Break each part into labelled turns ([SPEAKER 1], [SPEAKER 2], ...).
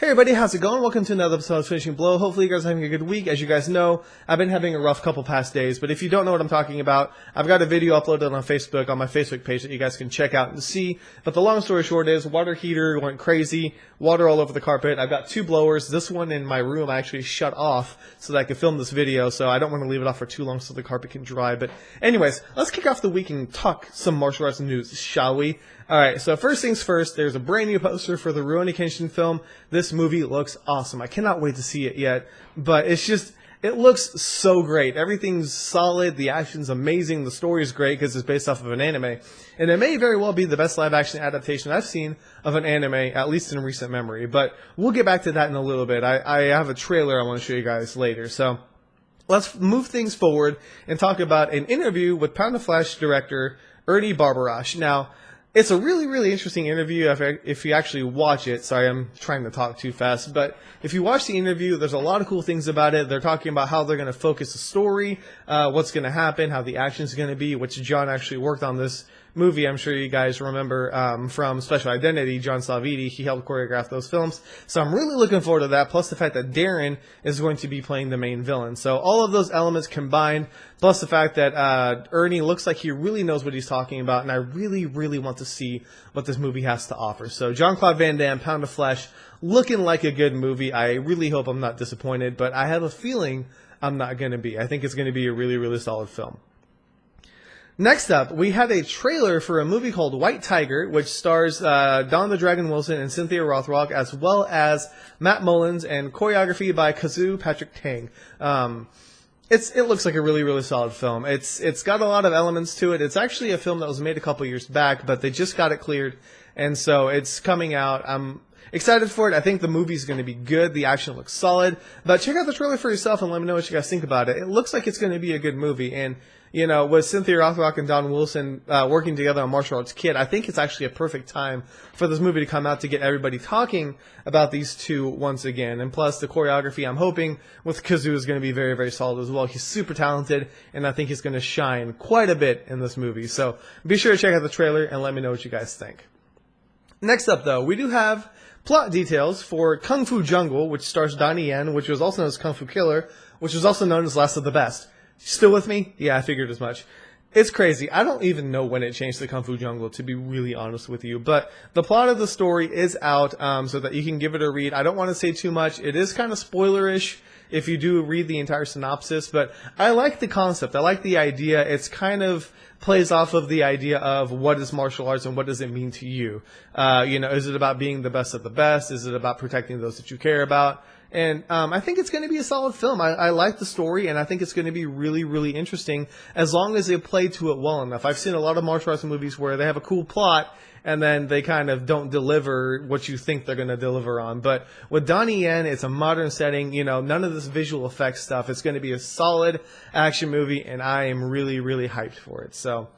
[SPEAKER 1] Hey everybody, how's it going? Welcome to another episode of Finishing Blow. Hopefully you guys are having a good week. As you guys know, I've been having a rough couple past days, but if you don't know what I'm talking about, I've got a video uploaded on Facebook, on my Facebook page that you guys can check out and see. But the long story short is, water heater went crazy, water all over the carpet. I've got two blowers. This one in my room I actually shut off so that I could film this video, so I don't want to leave it off for too long so the carpet can dry. But anyways, let's kick off the week and talk some martial arts news, shall we? Alright, so first things first, there's a brand new poster for the Rurouni Kenshin film. This movie looks awesome. I cannot wait to see it yet, but it looks so great. Everything's solid, the action's amazing, the story's great because it's based off of an anime. And it may very well be the best live action adaptation I've seen of an anime, at least in recent memory. But we'll get back to that in a little bit. I have a trailer I want to show you guys later, so let's move things forward and talk about an interview with Pound of Flesh director Ernie Barbarash. Now, it's a really, really interesting interview if you actually watch it. Sorry, I'm trying to talk too fast. But if you watch the interview, there's a lot of cool things about it. They're talking about how they're going to focus the story, what's going to happen, how the action's going to be, which John actually worked on this movie. I'm sure you guys remember from Special Identity, John Salviti. He helped choreograph those films. So I'm really looking forward to that, plus the fact that Darren is going to be playing the main villain. So all of those elements combined, plus the fact that Ernie looks like he really knows what he's talking about, and I really, really want to see what this movie has to offer. So Jean-Claude Van Damme, Pound of Flesh, looking like a good movie. I really hope I'm not disappointed, but I have a feeling I'm not going to be. I think it's going to be a really, really solid film. Next up, we had a trailer for a movie called White Tiger, which stars Don the Dragon Wilson and Cynthia Rothrock, as well as Matt Mullins, and choreography by Kazu Patrick Tang. It looks like a really, really solid film. It's got a lot of elements to it. It's actually a film that was made a couple years back, but they just got it cleared, and so it's coming out. I'm excited for it. I think the movie's going to be good. The action looks solid. But check out the trailer for yourself and let me know what you guys think about it. It looks like it's going to be a good movie, and you know, with Cynthia Rothrock and Don Wilson working together on Martial Arts Kid, I think it's actually a perfect time for this movie to come out to get everybody talking about these two once again. And plus, the choreography, I'm hoping, with Kazu is going to be very, very solid as well. He's super talented, and I think he's going to shine quite a bit in this movie. So be sure to check out the trailer and let me know what you guys think. Next up, though, we do have plot details for Kung Fu Jungle, which stars Donnie Yen, which was also known as Kung Fu Killer, which was also known as Last of the Best. Still with me? Yeah, I figured as much. It's crazy. I don't even know when it changed to Kung Fu Jungle, to be really honest with you. But the plot of the story is out so that you can give it a read. I don't want to say too much. It is kind of spoilerish if you do read the entire synopsis. But I like the concept. I like the idea. It's kind of plays off of the idea of what is martial arts and what does it mean to you. Is it about being the best of the best? Is it about protecting those that you care about? And I think it's going to be a solid film. I like the story, and I think it's going to be really, really interesting as long as they play to it well enough. I've seen a lot of martial arts movies where they have a cool plot, and then they kind of don't deliver what you think they're going to deliver on. But with Donnie Yen, it's a modern setting. None of this visual effects stuff. It's going to be a solid action movie, and I am really, really hyped for it. So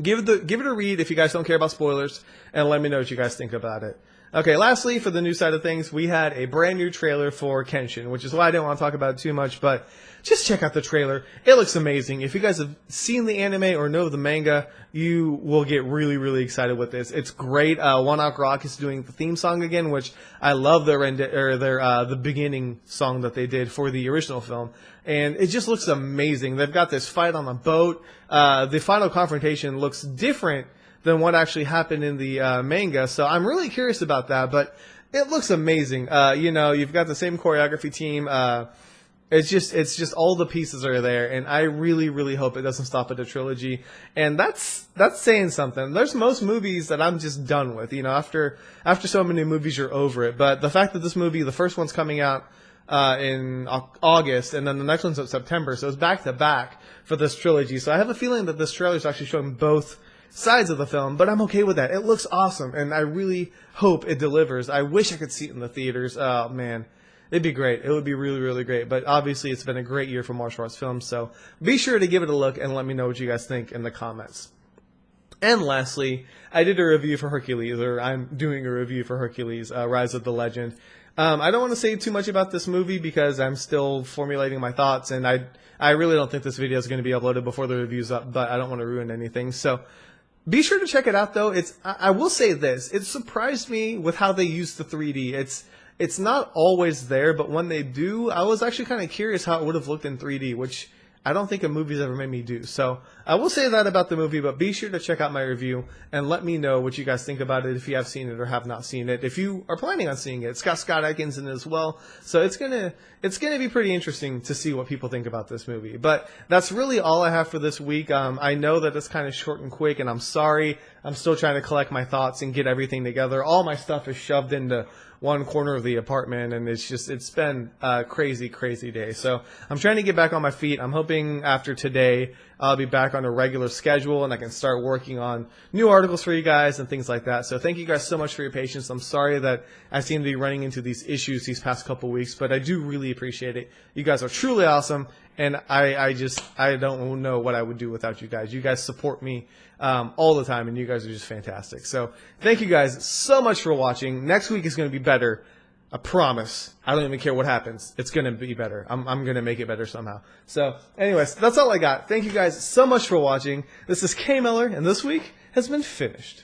[SPEAKER 1] give it a read if you guys don't care about spoilers, and let me know what you guys think about it. Okay, lastly, for the news side of things, we had a brand new trailer for Kenshin, which is why I didn't want to talk about it too much, but just check out the trailer. It looks amazing. If you guys have seen the anime or know the manga, you will get really, really excited with this. It's great. One Ok Rock is doing the theme song again, which I love the beginning song that they did for the original film, and it just looks amazing. They've got this fight on a boat. The final confrontation looks different than what actually happened in the manga. So I'm really curious about that, but it looks amazing. You've got the same choreography team. It's just all the pieces are there, and I really, really hope it doesn't stop at a trilogy. And that's saying something. There's most movies that I'm just done with. After so many movies, you're over it. But the fact that this movie, the first one's coming out in August, and then the next one's in September, so it's back to back for this trilogy. So I have a feeling that this trailer is actually showing both sides of the film, but I'm okay with that. It looks awesome, and I really hope it delivers. I wish I could see it in the theaters. Oh, man. It'd be great. It would be really, really great. But obviously, it's been a great year for martial arts films, so be sure to give it a look and let me know what you guys think in the comments. And lastly, I did a review for Hercules, or I'm doing a review for Hercules, Rise of the Legend. I don't want to say too much about this movie because I'm still formulating my thoughts, and I really don't think this video is going to be uploaded before the review's up, but I don't want to ruin anything. So be sure to check it out, though. I will say this. It surprised me with how they used the 3D. it's not always there, but when they do, I was actually kind of curious how it would have looked in 3D, which I don't think a movie's ever made me do. So I will say that about the movie, but be sure to check out my review and let me know what you guys think about it if you have seen it or have not seen it. If you are planning on seeing it, it's got Scott Adkins in it as well. So it's gonna be pretty interesting to see what people think about this movie. But that's really all I have for this week. I know that it's kind of short and quick, and I'm sorry. I'm still trying to collect my thoughts and get everything together. All my stuff is shoved into one corner of the apartment, and it's been a crazy day. So I'm trying to get back on my feet. I'm hoping after today I'll be back on a regular schedule and I can start working on new articles for you guys and things like that. So thank you guys so much for your patience. I'm sorry that I seem to be running into these issues these past couple weeks, but I do really appreciate it. You guys are truly awesome, and I don't know what I would do without you guys. You guys support me all the time, and you guys are just fantastic. So thank you guys so much for watching. Next week is going to be better. I promise. I don't even care what happens. It's going to be better. I'm going to make it better somehow. So anyways, that's all I got. Thank you guys so much for watching. This is K Miller, and this week has been finished.